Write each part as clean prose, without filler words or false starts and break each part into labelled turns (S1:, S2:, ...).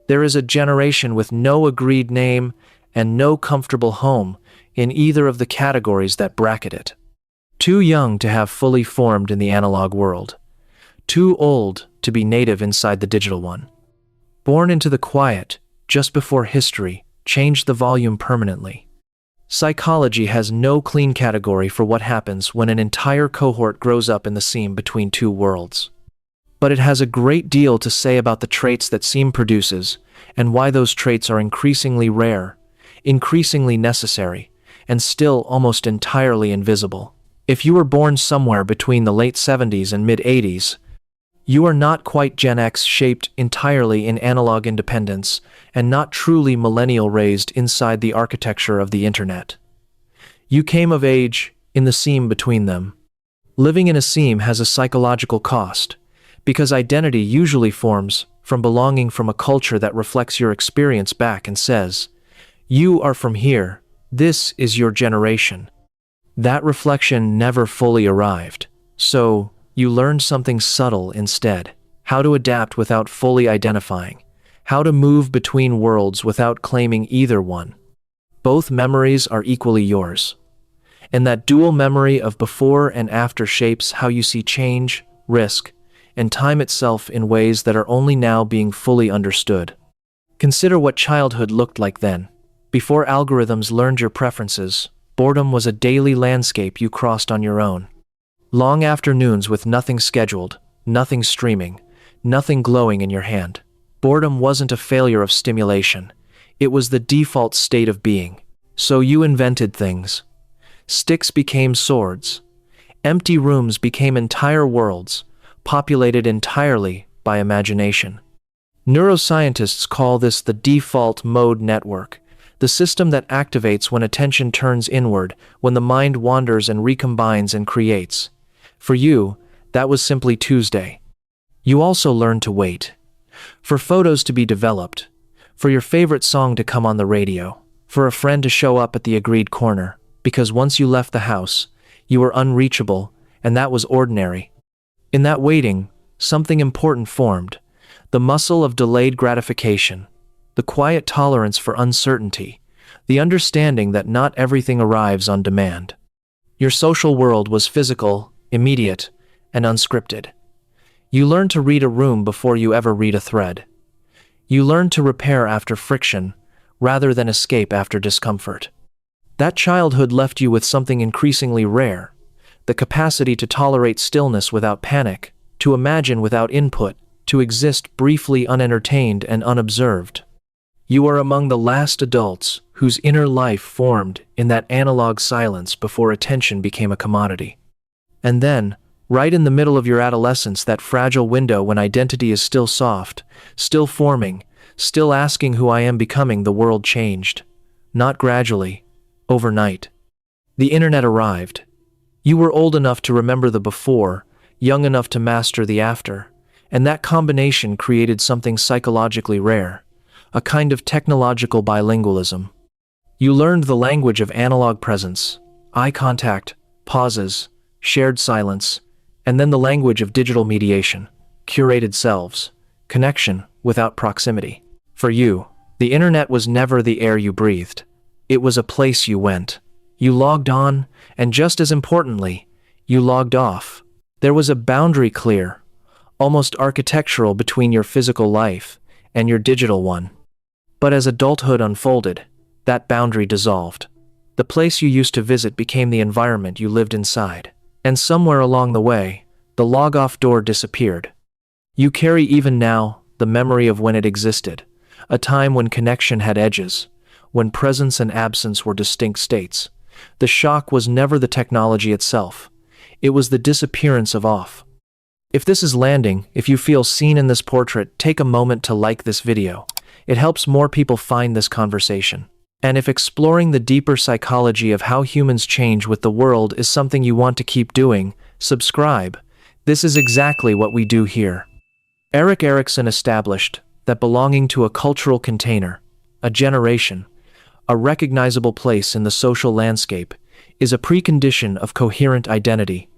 S1: There is a generation with no agreed name and no comfortable home in either of the categories that bracket it. Too young to have fully formed in the analog world. Too old to be native inside the digital one. Born into the quiet, just before history changed the volume permanently. Psychology has no clean category for what happens when an entire cohort grows up in the seam between two worlds. But it has a great deal to say about the traits that seam produces and why those traits are increasingly rare, increasingly necessary, and still almost entirely invisible. If you were born somewhere between the late 70s and mid-80s, you are not quite Gen X shaped entirely in analog independence and not truly millennial raised inside the architecture of the internet. You came of age in the seam between them. Living in a seam has a psychological cost, because identity usually forms from belonging from a culture that reflects your experience back and says, "You are from here, this is your generation." That reflection never fully arrived, so you learned something subtle instead: how to adapt without fully identifying, how to move between worlds without claiming either one. Both memories are equally yours. And that dual memory of before and after shapes how you see change, risk, and time itself in ways that are only now being fully understood. Consider what childhood looked like then. Before algorithms learned your preferences, boredom was a daily landscape you crossed on your own. Long afternoons with nothing scheduled, nothing streaming, nothing glowing in your hand. Boredom wasn't a failure of stimulation. It was the default state of being. So you invented things. Sticks became swords. Empty rooms became entire worlds, populated entirely by imagination. Neuroscientists call this the default mode network, the system that activates when attention turns inward, when the mind wanders and recombines and creates. For you, that was simply Tuesday. You also learned to wait. For photos to be developed. For your favorite song to come on the radio. For a friend to show up at the agreed corner. Because once you left the house, you were unreachable, and that was ordinary. In that waiting, something important formed. The muscle of delayed gratification. The quiet tolerance for uncertainty. The understanding that not everything arrives on demand. Your social world was physical, immediate, and unscripted. You learned to read a room before you ever read a thread. You learned to repair after friction, rather than escape after discomfort. That childhood left you with something increasingly rare, the capacity to tolerate stillness without panic, to imagine without input, to exist briefly unentertained and unobserved. You are among the last adults whose inner life formed in that analog silence before attention became a commodity. And then, right in the middle of your adolescence, that fragile window when identity is still soft, still forming, still asking who I am becoming, the world changed. Not gradually, overnight. The internet arrived. You were old enough to remember the before, young enough to master the after, and that combination created something psychologically rare, a kind of technological bilingualism. You learned the language of analog presence, eye contact, pauses, shared silence, and then the language of digital mediation, curated selves, connection without proximity. For you, the internet was never the air you breathed. It was a place you went. You logged on, and just as importantly, you logged off. There was a boundary clear, almost architectural, between your physical life and your digital one. But as adulthood unfolded, that boundary dissolved. The place you used to visit became the environment you lived inside. And somewhere along the way, the log-off door disappeared. You carry even now the memory of when it existed, a time when connection had edges, when presence and absence were distinct states. The shock was never the technology itself. It was the disappearance of off. If this is landing, if you feel seen in this portrait, take a moment to like this video. It helps more people find this conversation. And if exploring the deeper psychology of how humans change with the world is something you want to keep doing, subscribe. This is exactly what we do here. Erik Erikson established that belonging to a cultural container, a generation, a recognizable place in the social landscape, is a precondition of coherent identity.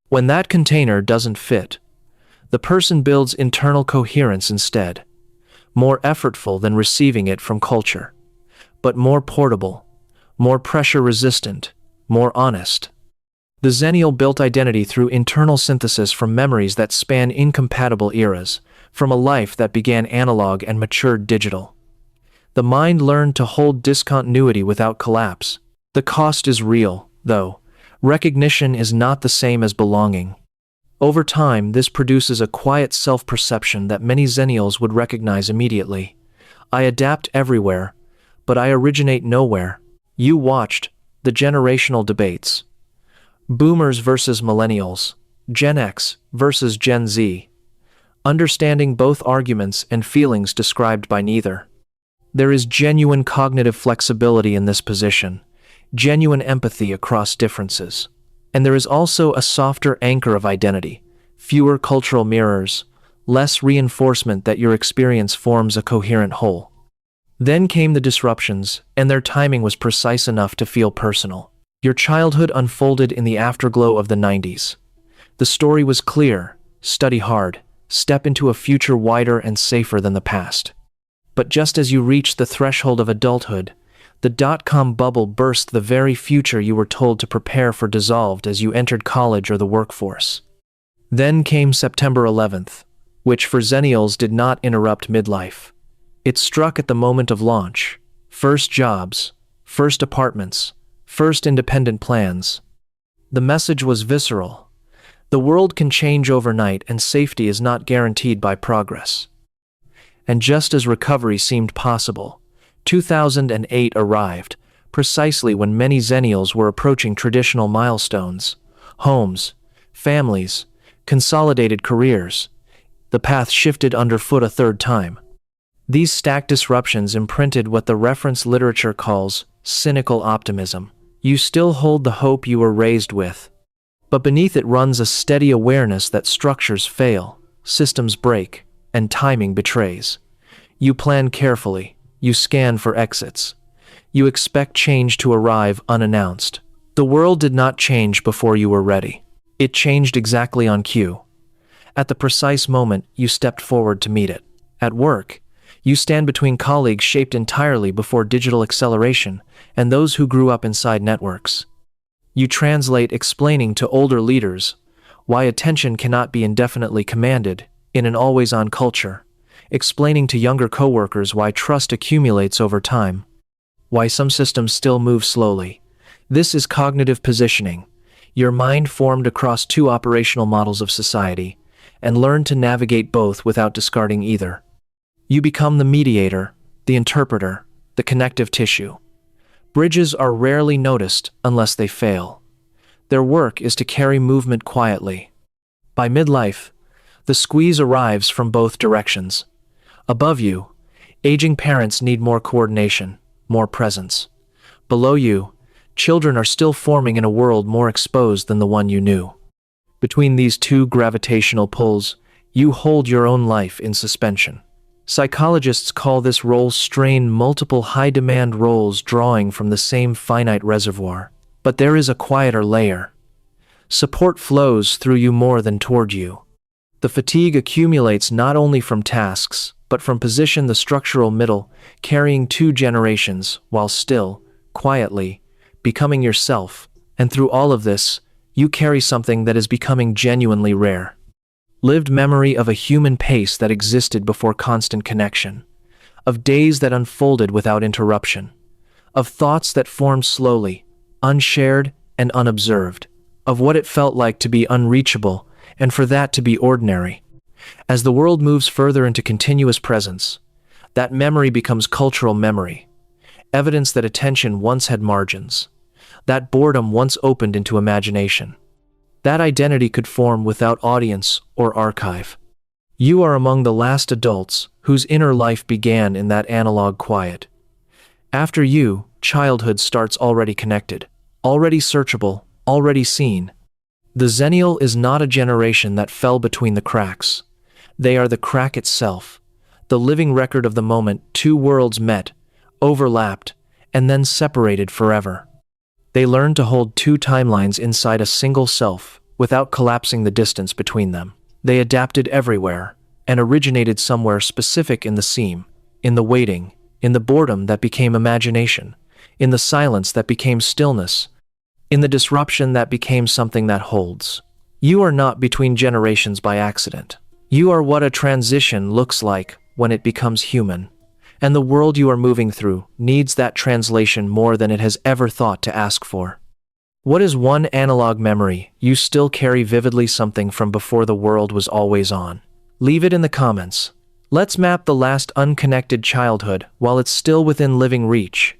S1: When that container doesn't fit, the person builds internal coherence instead. more effortful than receiving it from culture, but more portable, more pressure-resistant, more honest. The Xennial built identity through internal synthesis from memories that span incompatible eras, from a life that began analog and matured digital. The mind learned to hold discontinuity without collapse. The cost is real, though. Recognition is not the same as belonging. Over time, this produces a quiet self-perception that many Xennials would recognize immediately. I adapt everywhere, but I originate nowhere. You watched the generational debates. Boomers versus Millennials, Gen X versus Gen Z. Understanding both arguments and feelings described by neither. There is genuine cognitive flexibility in this position, genuine empathy across differences. And there is also a softer anchor of identity, fewer cultural mirrors, less reinforcement that your experience forms a coherent whole. Then came the disruptions, and their timing was precise enough to feel personal. Your childhood unfolded in the afterglow of the 90s. The story was clear: study hard, step into a future wider and safer than the past. But just as you reached the threshold of adulthood, the dot-com bubble burst. The very future you were told to prepare for dissolved as you entered college or the workforce. Then came September 11th, which for Xennials did not interrupt midlife. It struck at the moment of launch. First jobs, first apartments, first independent plans. The message was visceral. The world can change overnight, and safety is not guaranteed by progress. And just as recovery seemed possible, 2008 arrived, precisely when many Xennials were approaching traditional milestones: homes, families, consolidated careers. The path shifted underfoot a third time. These stacked disruptions imprinted what the reference literature calls cynical optimism. You still hold the hope you were raised with, but beneath it runs a steady awareness that structures fail, systems break, and timing betrays. You plan carefully. You scan for exits. You expect change to arrive unannounced. The world did not change before you were ready. It changed exactly on cue. At the precise moment, you stepped forward to meet it. At work, you stand between colleagues shaped entirely before digital acceleration and those who grew up inside networks. You translate explaining to older leaders why attention cannot be indefinitely commanded in an always-on culture, explaining to younger coworkers why trust accumulates over time, why some systems still move slowly. This is cognitive positioning. Your mind formed across two operational models of society and learned to navigate both without discarding either. You become the mediator, the interpreter, the connective tissue. Bridges are rarely noticed unless they fail. Their work is to carry movement quietly. By midlife, the squeeze arrives from both directions. Above you, aging parents need more coordination, more presence. Below you, children are still forming in a world more exposed than the one you knew. Between these two gravitational pulls, you hold your own life in suspension. Psychologists call this role strain, multiple high-demand roles drawing from the same finite reservoir. But there is a quieter layer. Support flows through you more than toward you. The fatigue accumulates not only from tasks, but from position, the structural middle, carrying two generations, while still, quietly, becoming yourself. And through all of this, you carry something that is becoming genuinely rare. Lived memory of a human pace that existed before constant connection, of days that unfolded without interruption, of thoughts that formed slowly, unshared and unobserved, of what it felt like to be unreachable and for that to be ordinary. As the world moves further into continuous presence, that memory becomes cultural memory, evidence that attention once had margins, that boredom once opened into imagination. That identity could form without audience or archive. You are among the last adults whose inner life began in that analog quiet. After you, childhood starts already connected, already searchable, already seen. The Xennial is not a generation that fell between the cracks. They are the crack itself, the living record of the moment two worlds met, overlapped, and then separated forever. They learned to hold two timelines inside a single self, without collapsing the distance between them. They adapted everywhere, and originated somewhere specific in the seam, in the waiting, in the boredom that became imagination, in the silence that became stillness, in the disruption that became something that holds. You are not between generations by accident. You are what a transition looks like when it becomes human. And the world you are moving through needs that translation more than it has ever thought to ask for. What is one analog memory you still carry vividly, something from before the world was always on? Leave it in the comments. Let's map the last unconnected childhood while it's still within living reach.